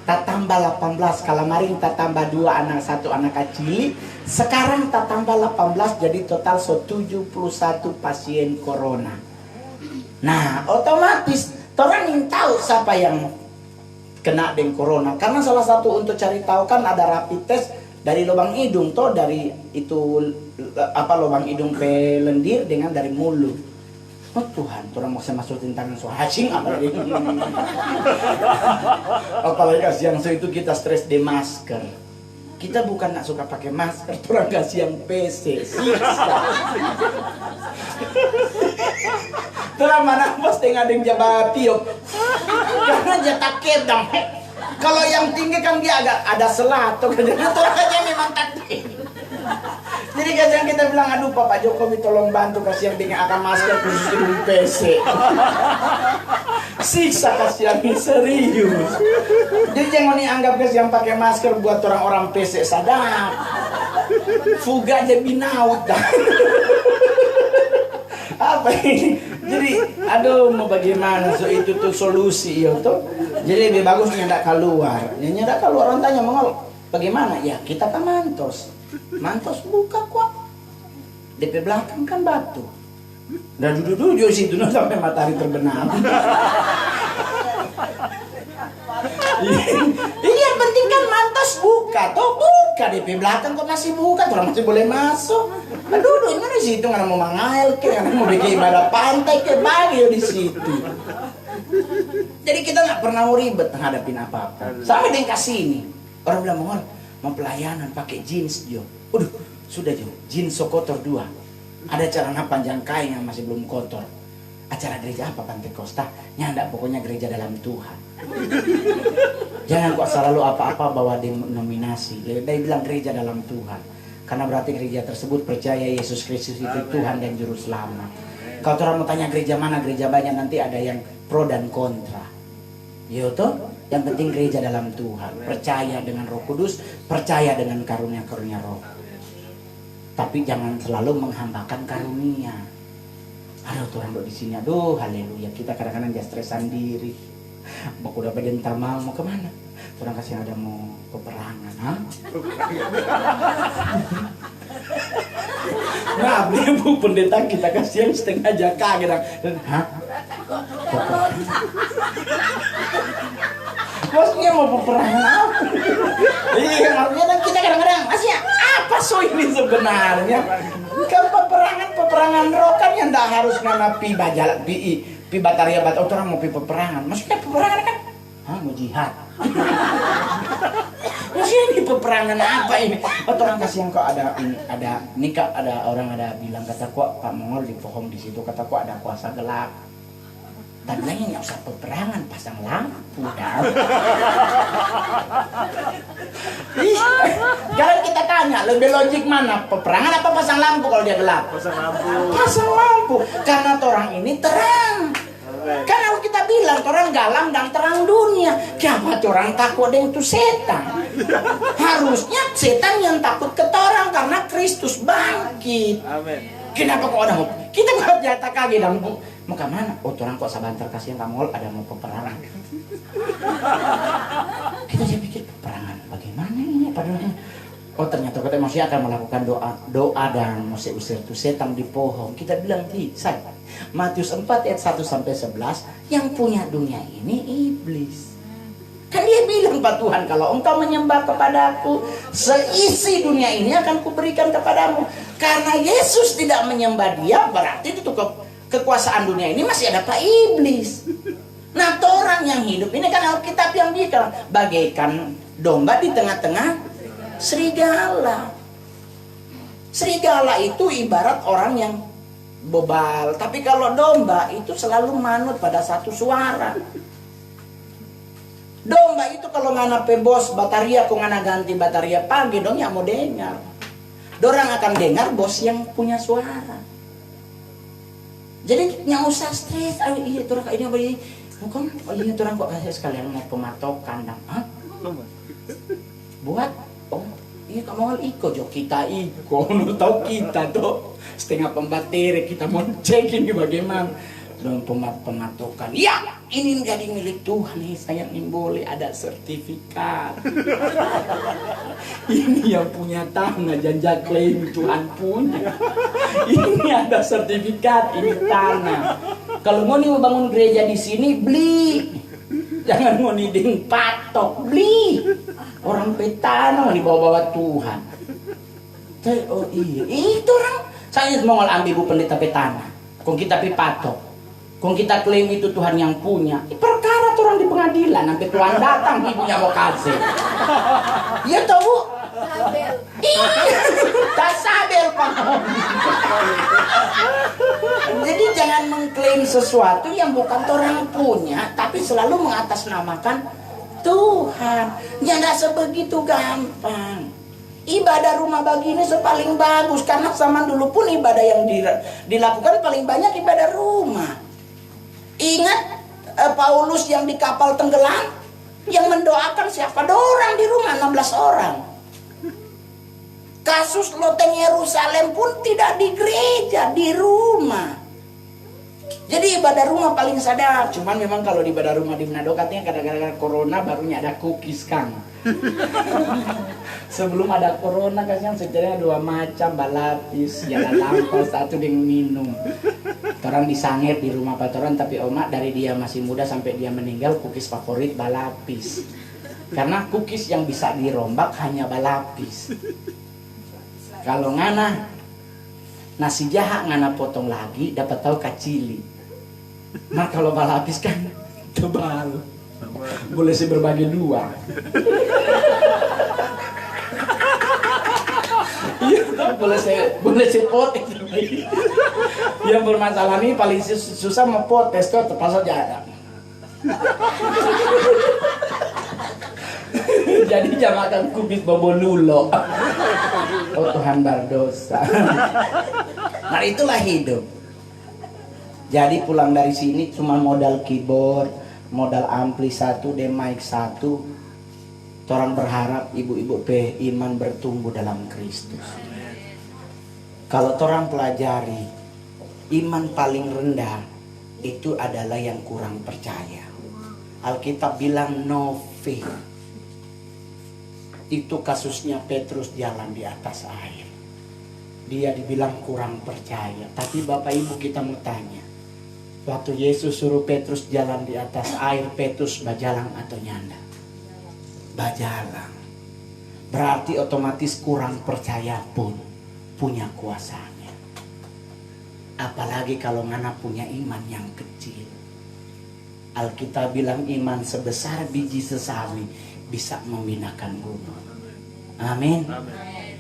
tak tambah 18, kalau kemarin tak tambah 2 anak, 1 anak kecil. Sekarang tak tambah 18, jadi total 71 pasien corona. Nah, otomatis orang ingin tahu siapa yang kena dengan corona. Karena salah satu untuk cari tahu kan ada rapid test dari lubang hidung toh, dari itu lubang hidung pe lendir dengan dari mulut. Oh Tuhan, orang mau masukin tangan so hacing apalagi. Apalagi kasihan so itu kita stres di masker. Kita bukan nak suka pakai masker, orang kasihan PC. Terang mana bos dengan yang jabat tiup. Karena jatah kedang. Kalau yang tinggi kan dia agak ada selat tuh. Itu aja memang taktik. Jadi kadang kita bilang, aduh Pak Jokowi tolong bantu kasih yang dengan akan masker khusus di PC. Siksa kasih yang serius. Jadi jangan dianggap kasih yang pakai masker buat orang-orang PC sadar. Fuga aja binaut dah. Apa apa ini? Jadi aduh mau bagaimana, so itu tuh solusi ya tuh. Jadi lebih bagus nyendak keluar. Nyendak keluar, orang tanya Mongol bagaimana? Ya kita kan mantos buka kok. DP belakang kan batu. Dan duduk situ sampai matahari terbenam. Iya, yang penting kan mantos buka, toh buka DP belakang kok masih buka, orang masih boleh masuk. Aduh, ini di situ nggak mau mangail, nggak mau bikin ibadah pantai ke bagi di situ. Jadi kita nggak pernah mau ribet menghadapin apa-apa. Sampai dia kasih ini, orang bilang mau pelayanan pakai jeans Jo. Waduh, sudah Jo, jeans so kotor 2. Ada celana panjang kain yang masih belum kotor. Acara gereja apa Pantekosta? Nyanda pokoknya gereja dalam Tuhan. Jangan kok selalu apa-apa bawa denominasi. Dia bilang gereja dalam Tuhan. Karena berarti gereja tersebut percaya Yesus Kristus itu Tuhan dan Juru Selamat. Kalau orang mau tanya gereja mana, gereja banyak, nanti ada yang pro dan kontra. Yoto, yang penting gereja dalam Tuhan. Percaya dengan Roh Kudus, percaya dengan karunia-karunia Roh. Tapi jangan selalu menghambakan karunia. Aduh, Tuhan di sini, aduh, haleluya. Kita kadang-kadang just stresan diri. Mau udah badan tamal, mau kemana? Tuhan kasih ada mau peperangan, ha? Nah, Bu pendeta kita kasih yang setengah jaka gitu. Hah? Maksudnya mau peperangan apa? Iya, maksudnya kita kadang-kadang masih apa so ini sebenarnya? Kan peperangan roh kan yang tidak harus ngana pi bajal pi bataria bat orang mau pi peperangan. Maksudnya peperangan kan? Hah, mau jihad. Maksudnya ini peperangan apa ini? Orang kasih yang kok ada nikah, ada orang ada bilang kata kok Pak Mongol di pohon di situ kata kok ada kuasa gelap. Dan bilangnya nggak usah peperangan, pasang lampu dah. Jangan kita tanya lebih logik mana, peperangan apa pasang lampu kalau dia gelap? Pasang lampu. Pasang lampu, karena orang ini terang. Kan kalau kita bilang orang galam dan terang dunia, kenapa orang takut dengan itu setan? Harusnya setan yang takut ke orang karena Kristus bangkit. Amin. Kenapa kok ada mau? Kita buat jatah kaget dan mau ke mana? Oh, orang kok sabantar kasihan kamu ada mau peperangan. Kita jadi pikir peperangan bagaimana ini padahal. Oh, ternyata kita masih akan melakukan doa dan masih usir tuh setan di pohon. Kita bilang bisa. Matius 4 ayat 1 sampai 11, yang punya dunia ini iblis. Kan dia bilang Pak Tuhan, kalau engkau menyembah kepadaku, seisi dunia ini akan kuberikan kepadamu. Karena Yesus tidak menyembah dia, berarti itu kekuasaan dunia ini masih ada Pak Iblis. Nah, orang yang hidup ini kan Alkitab yang bilang bagaikan domba di tengah-tengah serigala. Serigala itu ibarat orang yang bebal, tapi kalau domba itu selalu manut pada satu suara. Domba itu kalau ngana bos bataria kok ngana ganti bataria pagi dong ya mau dengar. Dorang akan dengar bos yang punya suara. Jadi nggak usah stres. Ayo iya turang ini apa ini? Bukan, oh iya turang kok kasih sekalian mau pematokan dong. Hah? Buat? Oh iya kamu mau ikut jo kita ikut. Menurut tahu kita tuh setengah pembateri kita mau cek ini bagaimana. Dan pematokan, ya ini menjadi milik Tuhan nih, saya nih boleh ada sertifikat. Ini yang punya tanah janji klaim Tuhan punya. Ini ada sertifikat, ini tanah. Kalau mau nih bangun gereja di sini beli, jangan mau niding patok beli. Orang petana mau dibawa-bawa Tuhan. Oh iya, itu orang saya mau ambil bu pendeta petana, kok kita patok. Kung kita klaim itu Tuhan yang punya, perkara orang di pengadilan, sampai Tuhan datang ibunya mau kasih. Iya tahu? Sabel. Iya, tak sabel Pak. Jadi jangan mengklaim sesuatu yang bukan orang punya, tapi selalu mengatasnamakan Tuhan. Jangan sebegitu gampang. Ibadah rumah bagi ini paling bagus karena zaman dulu pun ibadah yang dilakukan paling banyak ibadah rumah. Ingat Paulus yang di kapal tenggelam yang mendoakan siapa? Orang di rumah 16 orang. Kasus loteng Yerusalem pun tidak di gereja, di rumah. Jadi ibadah rumah paling sadar. Cuman memang kalau di ibadah rumah di Manado katanya kadang-kadang corona barunya ada cookies Kang. Sebelum ada corona kan sebenarnya 2 macam balapis, jalan lampas, satu dengan minum. Orang disangir di rumah patoran tapi oma dari dia masih muda sampai dia meninggal cookies favorit balapis. Karena cookies yang bisa dirombak hanya balapis. Kalau ngana nasi jaha ngana potong lagi dapat tahu kacili. Nah kalau balapis kan tebal, boleh sih berbagi 2. Iya, boleh sih potes. Yang bermasalah ini paling susah mau potes tuh terpaksa jalan. Jadi jangan makan kubis bobo lulo. Oh Tuhan berdosa. Nah itulah hidup. Jadi pulang dari sini cuma modal keyboard, modal ampli 1, dan mic 1. Orang berharap ibu-ibu iman bertumbuh dalam Kristus. Kalau orang pelajari, iman paling rendah itu adalah yang kurang percaya. Alkitab bilang no faith. Itu kasusnya Petrus jalan di atas air. Dia dibilang kurang percaya. Tapi Bapak Ibu kita mau tanya. Waktu Yesus suruh Petrus jalan di atas air, Petrus bajalang atau nyanda? Bajalang. Berarti otomatis kurang percaya pun punya kuasanya. Apalagi kalau ngana punya iman yang kecil. Alkitab bilang iman sebesar biji sesawi bisa membinakan gunung. Amin.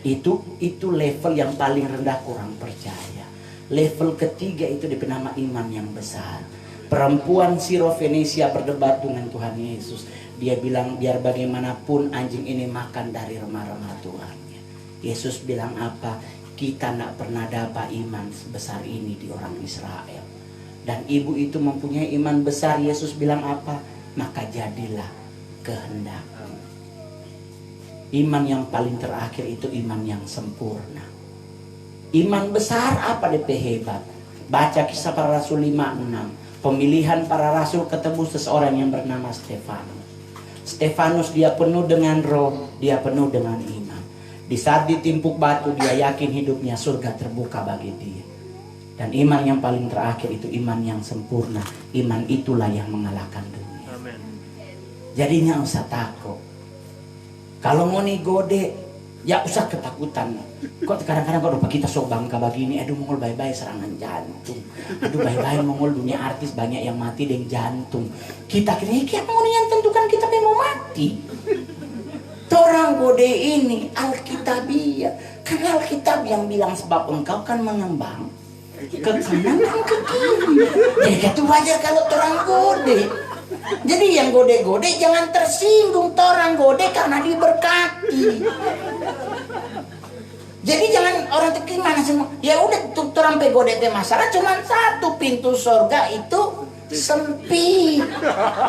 Itu level yang paling rendah kurang percaya. Level ketiga itu dibernama iman yang besar. Perempuan Sirofenisia berdebat dengan Tuhan Yesus. Dia bilang biar bagaimanapun anjing ini makan dari remah-remah Tuhannya. Yesus bilang apa? Kita tidak pernah dapat iman sebesar ini di orang Israel. Dan ibu itu mempunyai iman besar. Yesus bilang apa? Maka jadilah kehendakmu. Iman yang paling terakhir itu iman yang sempurna. Iman besar apa DP hebat? Baca Kisah Para Rasul 5:6. Pemilihan para rasul ketemu seseorang yang bernama Stefanus. Stefanus dia penuh dengan roh, dia penuh dengan iman. Di saat ditimpuk batu dia yakin hidupnya surga terbuka bagi dia. Dan iman yang paling terakhir itu iman yang sempurna. Iman itulah yang mengalahkan dunia. Amen. Jadinya usah takut. Kalau mau nih gode, ya usah ketakutan. Kok kadang-kadang kalau kita sok bangka begini, aduh mongol bye-bye serangan jantung. Aduh bye-bye mongol dunia artis banyak yang mati dengan jantung. Kita kira kiat mau yang tentukan kita mau mati. Orang gode ini Alkitabiah. Kan Alkitab yang bilang sebab engkau kan mengembang ke kanan dan ke kiri. Jadi itu wajar kalau orang gode. Jadi yang gode-gode jangan tersinggung. Orang gode karena diberkati. Jadi jangan orang gimana semua. Ya udah orang pegode teh masalah cuma satu, pintu surga itu sempit.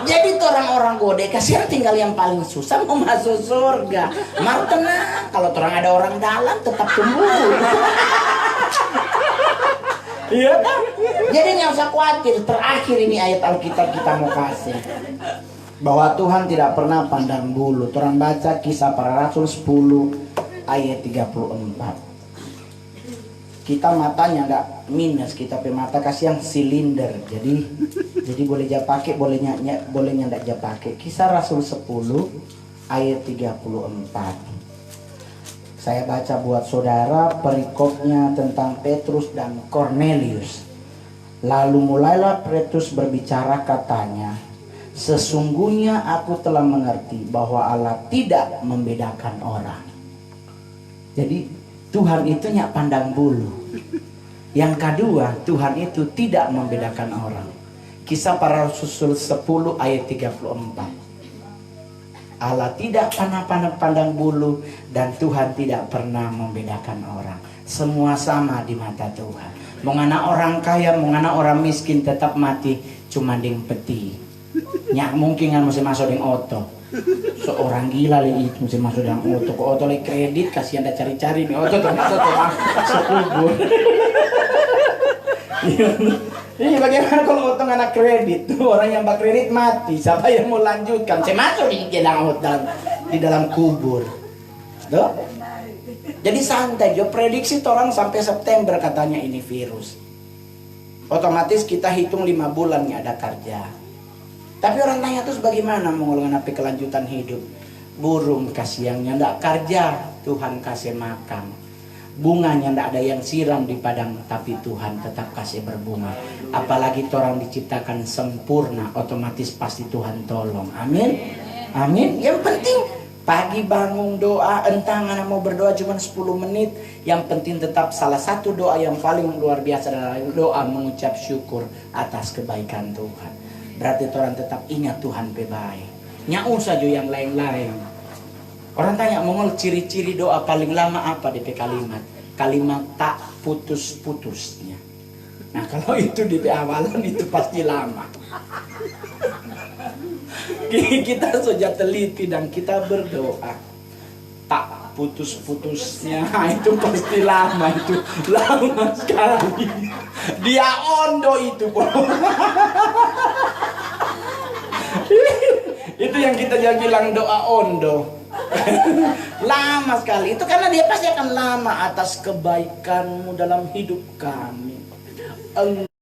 Jadi orang-orang gode kasihan tinggal yang paling susah mau masuk surga. Mau tenang, kalau orang ada orang dalam tetap tumbuh. Iya kan? Jadi nggak usah khawatir. Terakhir ini ayat Alkitab kita mau kasih bahwa Tuhan tidak pernah pandang bulu. Orang baca Kisah Para Rasul 10 ayat 34. Kita matanya nggak minus, kita pe mata kasih yang silinder. Jadi boleh ja pakai, bolehnya ndak ja pakai. Kisah Rasul 10 ayat 34. Saya baca buat saudara perikopnya tentang Petrus dan Cornelius. Lalu mulailah Petrus berbicara katanya, sesungguhnya aku telah mengerti bahwa Allah tidak membedakan orang. Jadi Tuhan itu nyak pandang bulu. Yang kedua, Tuhan itu tidak membedakan orang. Kisah Para Rasul 10 ayat 34. Allah tidak pernah pandang bulu dan Tuhan tidak pernah membedakan orang. Semua sama di mata Tuhan. Mengana orang kaya, mengana orang miskin tetap mati cuma ding peti. Nyak mungkin kan mesti masuk ding oto. Seorang gila li itu mesti masuk ding oto. Kok oto li kredit kasihan dah cari-cari nih oto termasuk sekubur. Ini bagaimana kalau utang anak kredit? Tuh orang yang bak kredit mati, siapa yang mau lanjutkan? Saya masuk di dalam hutang, di dalam kubur. Tuh. Jadi santai, jo prediksi orang sampai September katanya ini virus. Otomatis kita hitung 5 bulan nggak ada kerja. Tapi orang tanya terus bagaimana mengelola kelanjutan hidup? Burung kasih yang ndak kerja, Tuhan kasih makan. Bunganya ndak ada yang siram di padang, tapi Tuhan tetap kasih berbunga. Apalagi orang diciptakan sempurna, otomatis pasti Tuhan tolong. Amin. Amin. Yang penting pagi bangun doa, entah anak mau berdoa cuma 10 menit. Yang penting tetap salah satu doa yang paling luar biasa adalah doa mengucap syukur atas kebaikan Tuhan. Berarti orang tetap ingat Tuhan baik. Nyau saja yang lain-lain. Orang tanya mongol ciri-ciri doa paling lama apa di kalimat? Kalimat tak putus-putusnya. Nah kalau itu di awalan itu pasti lama. Kita saja teliti dan kita berdoa tak putus-putusnya, itu pasti lama, itu lama sekali. Dia ondo itu. Itu yang kita jangan bilang doa ondo. Lama sekali. Itu karena dia pasti akan lama atas kebaikanmu dalam hidup kami.